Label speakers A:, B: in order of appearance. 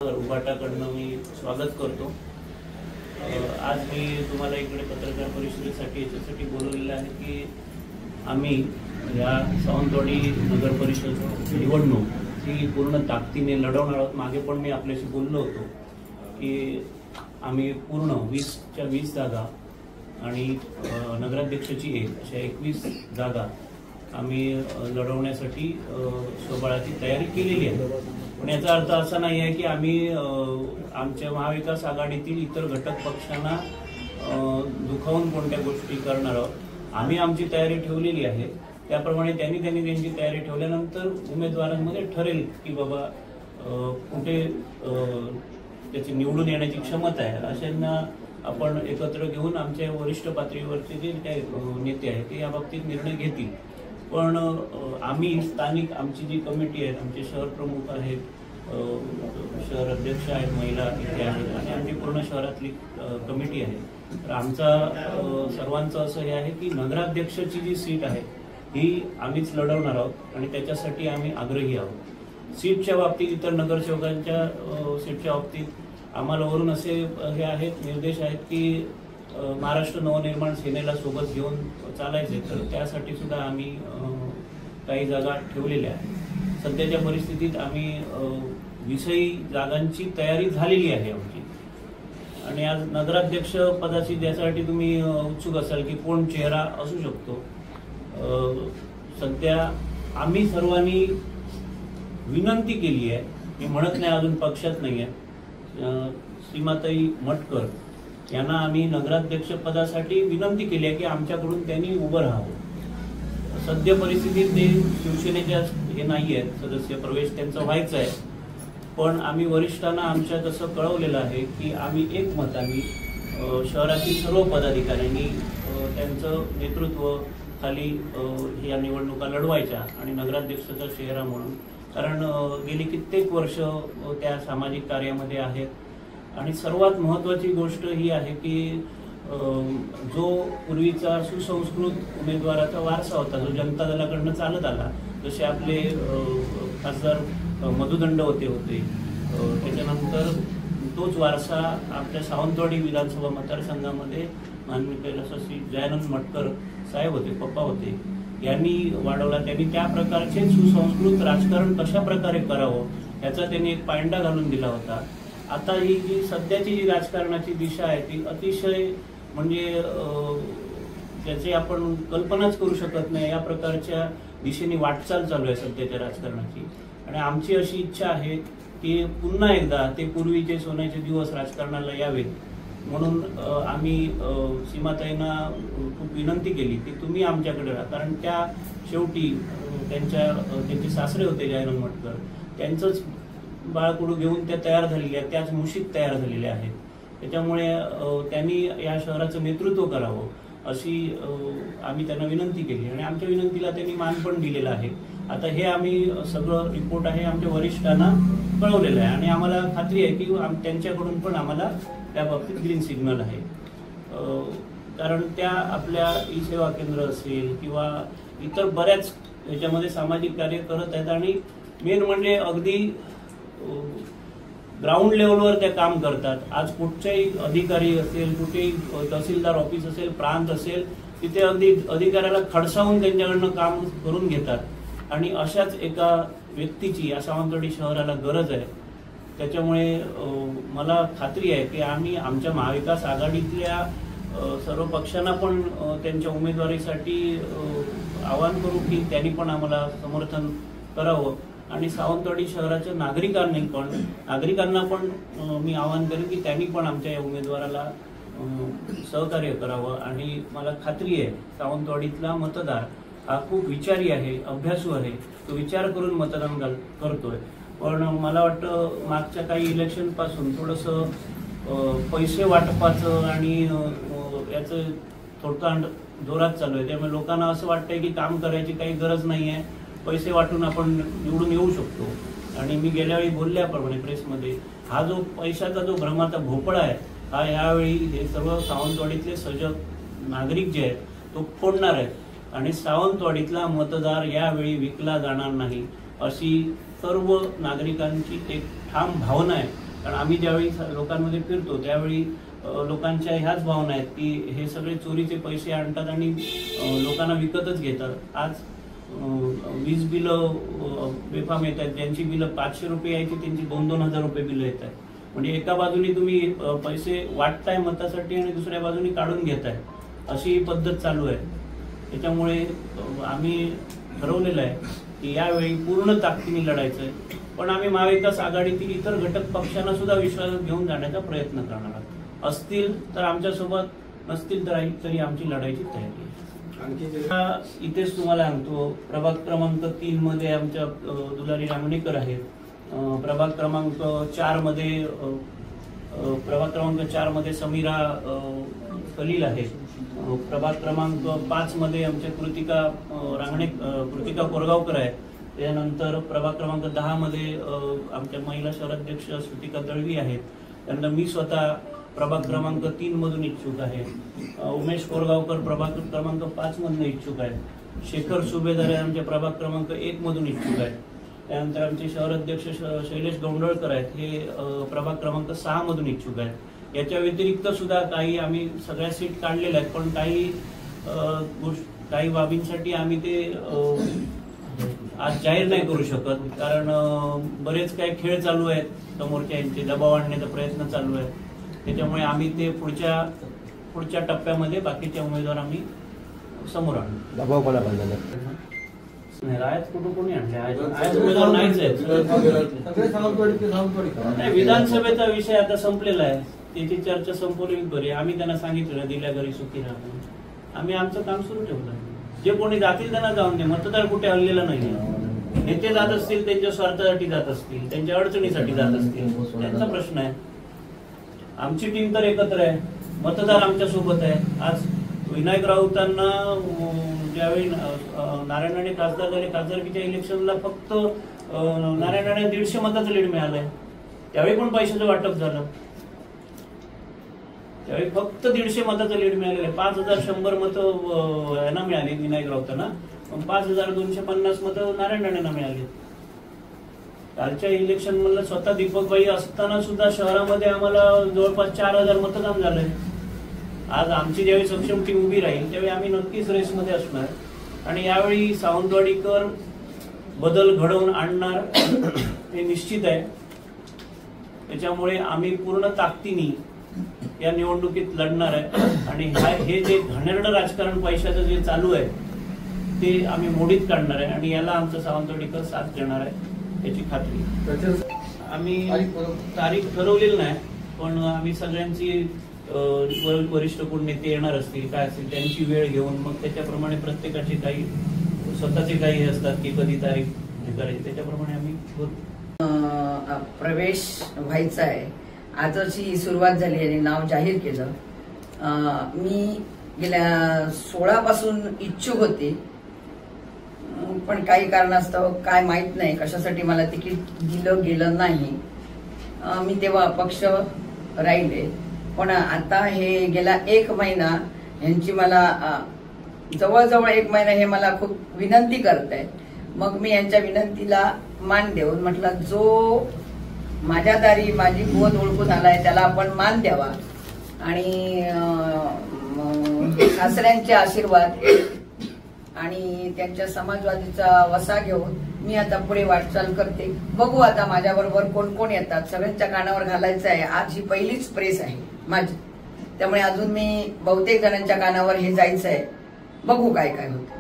A: उभाटाकडनं मी स्वागत करतो। आज मी तुम्हाला इकडे पत्रकार परिषदेसाठी याच्यासाठी बोलवलेलं आहे की आम्ही या सावंतवाडी नगर परिषद निवडणूक ही पूर्ण ताकदीने लढवणार आहोत। मागे पण मी आपल्याशी बोललो होतो की आम्ही पूर्ण 20च्या 20 जागा आणि नगराध्यक्षाची एक अशा 21 जागा आम्ही लढवण्यासाठी स्वबळाची तयारी केलेली आहे। पण याचा अर्थ असा नाही आहे की आम्ही आमच्या महाविकास आघाडीतील इतर घटक पक्षांना दुखावून कोणत्या गोष्टी करणार आहोत। आम्ही आमची तयारी ठेवलेली आहे, त्याप्रमाणे त्यांनी त्यांची तयारी ठेवल्यानंतर उमेदवारांमध्ये ठरेल की बाबा कुठे त्याची निवडून येण्याची क्षमता आहे। अशांना आपण एकत्र घेऊन आमच्या वरिष्ठ पातळीवरचे जे काही नेते आहेत ते या बाबतीत निर्णय घेतील। पण आम्ही स्थानिक आमची जी कमिटी आहे, आमचे शहर प्रमुख आहेत, शहर अध्यक्ष आहेत, महिला इथे आहेत आणि आमची पूर्ण शहरातली कमिटी आहे। तर आमचा सर्वांचं असं हे आहे की नगराध्यक्षाची जी सीट आहे ही आम्हीच लढवणार आहोत आणि त्याच्यासाठी आम्ही आग्रही आहोत। सीटच्या बाबतीत इतर नगरसेवकांच्या सीटच्या बाबतीत आम्हाला वरून असे हे आहेत निर्देश आहेत की महाराष्ट्र नवनिर्माण सेनेला सोबत घेऊन चालायचे, तर त्यासाठी सुद्धा आम्ही काही जागा ठेवलेल्या आहेत। सध्याच्या परिस्थितीत आम्ही विषयी जागांची तयारी झालेली आहे आमची। आणि आज नगराध्यक्ष पदाची ज्यासाठी तुम्ही उत्सुक असाल की कोण चेहरा असू शकतो, सध्या आम्ही सर्वांनी विनंती केली आहे, मी म्हणत नाही अजून पक्षात नाही आहे, श्रीमाताई मटकर यांना आम्ही नगराध्यक्ष पदासाठी विनंती केली आहे की आमच्याकडून त्यांनी उभं राहावं। सध्या परिस्थितीत ते शिवसेनेच्या हे नाही आहेत, सदस्य प्रवेश त्यांचा व्हायचा आहे, पण आम्ही वरिष्ठांना आमच्या तसं कळवलेलं आहे की आम्ही एकमताने शहरातील सर्व पदाधिकाऱ्यांनी त्यांचं नेतृत्व खाली या निवडणुका लढवायच्या आणि नगराध्यक्षाचा चेहरा म्हणून, कारण गेली कित्येक वर्ष त्या सामाजिक कार्यामध्ये आहेत। आणि सर्वात महत्त्वाची गोष्ट ही आहे की जो पूर्वीचा सुसंस्कृत उमेदवाराचा वारसा होता, जो जनता दलाकडनं चालत आला, जसे आपले खासदार मधुदंड होते, त्याच्यानंतर तोच वारसा आपल्या सावंतवाडी विधानसभा मतदारसंघामध्ये माननीय कैलासवासी जयानंद मटकर साहेब होते, पप्पा होते, यांनी वाढवला। त्यांनी त्या प्रकारचे सुसंस्कृत राजकारण कशा प्रकारे करावं याचा त्यांनी एक पायंडा घालून दिला होता। आता ही जी सध्याची जी राजकारणाची दिशा आहे ती अतिशय म्हणजे त्याची आपण कल्पनाच करू शकत नाही, या प्रकारच्या दिशेने वाटचाल चालू आहे सध्याच्या राजकारणाची। आणि आमची अशी इच्छा आहे की पुन्हा एकदा ते पूर्वीचे सोन्याचे दिवस राजकारणाला यावेत, म्हणून आम्ही सीमाताईंना खूप विनंती केली की तुम्ही आमच्याकडे राहा, कारण त्या शेवटी त्यांचे सासरे होते जयानंद मटकर, त्यांचंच बाळकुडू घेऊन त्या तयार झालेल्या, त्याच मुशीत तयार झालेल्या आहेत। त्याच्यामुळे त्यांनी या शहराचं नेतृत्व करावं अशी आम्ही त्यांना विनंती केली आणि आमच्या विनंतीला त्यांनी मान पण दिलेला आहे। आता हे आम्ही सगळं रिपोर्ट आहे आमच्या वरिष्ठांना कळवलेलं आहे आणि आम्हाला खात्री आहे की त्यांच्याकडून पण आम्हाला त्या बाबतीत ग्रीन सिग्नल आहे, कारण त्या आपल्या ई सेवा केंद्र असेल किंवा इतर बऱ्याच ह्याच्यामध्ये सामाजिक कार्य करत आहेत आणि मेन म्हणजे अगदी ग्राउंड लेवलवर ते काम करतात। आज कुठच्याही अधिकारी असेल, कुठेही तहसीलदार ऑफिस असेल, प्रांत असेल, तिथे अगदी अधिकाऱ्याला खडसावून त्यांच्याकडनं काम करून घेतात आणि अशाच एका व्यक्तीची या सावंतवाडी शहराला गरज आहे। त्याच्यामुळे मला खात्री आहे की आम्ही आमच्या महाविकास आघाडीतल्या सर्व पक्षांना पण त्यांच्या उमेदवारीसाठी आवाहन करू की त्यांनी पण आम्हाला समर्थन करावं आणि सावंतवाडी शहराच्या नागरिकांना पण मी आवाहन करेन की त्यांनी पण आमच्या या उमेदवाराला सहकार्य करावं। आणि मला खात्री आहे सावंतवाडीतला मतदार हा खूप विचारी आहे, अभ्यासू आहे, तो विचार करून मतदान करतोय। पण मला वाटतं मागच्या काही इलेक्शन पासून थोडंसं पैसे वाटपाचं आणि याचं थोडं जोरात चालू आहे, त्यामुळे लोकांना असं वाटतंय की काम करायची काही गरज नाही आहे, पैसे वाटून आपण निवडून येऊ शकतो। आणि मी गेल्या वेळी बोलल्याप्रमाणे प्रेसमध्ये हा जो पैशाचा जो भ्रमाचा भोपळा आहे हा यावेळी हे सर्व सावंतवाडीतले सजग नागरिक जे आहेत तो फोडणार आहेत आणि सावंतवाडीतला मतदार यावेळी विकला जाणार नाही अशी सर्व नागरिकांची एक ठाम भावना आहे। कारण आम्ही ज्यावेळी लोकांमध्ये फिरतो त्यावेळी लोकांच्या ह्याच भावना आहेत की हे सगळे चोरीचे पैसे आणतात आणि लोकांना विकतच घेतात। आज वीज बिलं बेफाम येत आहेत, ज्यांची बिलं 500 रुपये यायची त्यांची 2,000 रुपये बिलं येत आहेत। म्हणजे एका बाजूनी तुम्ही पैसे वाटताय मतासाठी आणि दुसऱ्या बाजूनी काढून घेताय, अशी पद्धत चालू आहे। त्याच्यामुळे आम्ही ठरवलेलं आहे की यावेळी पूर्ण ताकदीने लढायचं आहे, पण आम्ही महाविकास आघाडीतील इतर घटक पक्षांना सुद्धा विश्वासात घेऊन जाण्याचा प्रयत्न करणार आहोत। असतील तर आमच्यासोबत, नसतील तरी आमची लढाईची तयारी आहे। इथेच तुम्हाला सांगतो, प्रभाग क्रमांक 3 मध्ये आमच्या दुलारी रांगणेकर आहेत, प्रभाग क्रमांक 4 मध्ये समीरा खलील आहेत, प्रभाग क्रमांक 5 मध्ये आमच्या कृतिका कोरगावकर आहेत, त्यानंतर प्रभाग क्रमांक 10 मध्ये आमच्या महिला शहराध्यक्ष श्रुतिका दळवी आहेत, त्यानंतर मी स्वतः प्रभाग क्रमांक 3 मधून इच्छुक आहे, उमेश कोरगावकर प्रभाग क्रमांक 5 मधून इच्छुक आहे, शेखर सुभेदार आमच्या प्रभाग क्रमांक 1 मधून इच्छुक आहे, त्यानंतर आमचे शहराध्यक्ष शैलेश गौंडळकर आहेत, हे प्रभाग क्रमांक 6 मधून इच्छुक आहेत। याच्या व्यतिरिक्त सुद्धा काही आम्ही सगळ्या सीट काढलेल्या आहेत, पण काही बाबींसाठी आम्ही ते आज जाहीर नाही करू शकत, कारण बरेच काही खेळ चालू आहेत, समोरच्या यांचे दबाव आणण्याचा प्रयत्न चालू आहे। त्याच्यामुळे आम्ही ते पुढच्या टप्प्यामध्ये बाकीचे उमेदवार आम्ही समोर आणू।
B: दबाव कोणा बांधला
A: नाही, रायत कुठं कोणी आणले? आज उमेदवार नाहीच आहेत। नाही, विधानसभेचा विषय आता संपलेला आहे, त्याची चर्चा संपवली बरी। आम्ही त्यांना सांगितलं दिल्या घरी सुखी राहतो, आम्ही आमचं काम सुरू ठेवलं। जे कोणी जातील त्यांना जाऊन दे, मतदार कुठे हल्लेला नाही। नेते जात असतील त्यांच्या स्वार्थासाठी जात असतील, त्यांच्या अडचणीसाठी जात असतील, त्यांचा प्रश्न आहे। आमची टीम तर एकत्र आहे, मतदार आमच्या सोबत आहे। आज विनायक राऊतांना ज्यावेळी नारायण राणे खासदार झाले, खासदारकीच्या इलेक्शनला फक्त नारायण राणे 150 मताचं लीड मिळालंय, त्यावेळी पण पैशाचं वाटप झालं, त्यावेळी फक्त 150 मताचं लीड मिळालेलं आहे। 5,100 मतं यांना मिळाली विनायक राऊतांना, 5,250 मतं नारायण राणेंना मिळाली। कालच्या इलेक्शन मधलं स्वतः दीपकबाई असताना सुद्धा शहरामध्ये आम्हाला जवळपास 4,000 मतदान झालंय। आज आमची ज्यावेळी सक्षम टीम उभी राहील त्यावेळी आम्ही नक्कीच रेसमध्ये असणार, आणि यावेळी सावंतवाडीकर बदल घडवून आणणार हे निश्चित आहे। त्याच्यामुळे आम्ही पूर्ण ताकदीने या निवडणुकीत लढणार आहे, आणि हे जे घाणेरडं राजकारण पैशाचं जे चालू आहे ते आम्ही मोडीत काढणार आहे, आणि याला आमचं सावंतवाडीकर साथ देणार आहे याची खात्री। आम्ही तारीख ठरवलेली नाही, पण आम्ही सगळ्यांची वरिष्ठ कोण नेते येणार असतील काय असतील त्यांची वेळ घेऊन मग त्याच्याप्रमाणे प्रत्येकाचे काही स्वतःचे काही असतात की कधी तारीख करायची, त्याच्याप्रमाणे आम्ही करू।
C: प्रवेश व्हायचा आहे, आजची सुरुवात झाली आणि नाव जाहीर केलं। मी गेल्या 16 पासून इच्छुक होते, पण काही कारणास्तव काय माहित नाही कशासाठी मला तिकीट दिलं गेलं नाही, मी तेव्हा अपक्ष राहिले। पण आता हे गेला 1 महिना यांची मला जवळजवळ 1 महिना हे मला खूप विनंती करत आहे, मग मी यांच्या विनंतीला मान देऊन म्हटलं जो माझ्या दारी माझी कुवत ओळखून आलाय त्याला आपण मान द्यावा, आणि सासऱ्यांचे आशीर्वाद आणि त्यांच्या समाजवादीचा वसा घेऊन मी आता पुढे वाटचाल करते। बघू आता माझ्याबरोबर कोण कोण येतात, सगळ्यांच्या कानावर घालायचं आहे। आज ही पहिलीच प्रेस आहे माझी, त्यामुळे अजून मी बहुतेक जणांच्या कानावर हे जायचं आहे, बघू काय काय होतं।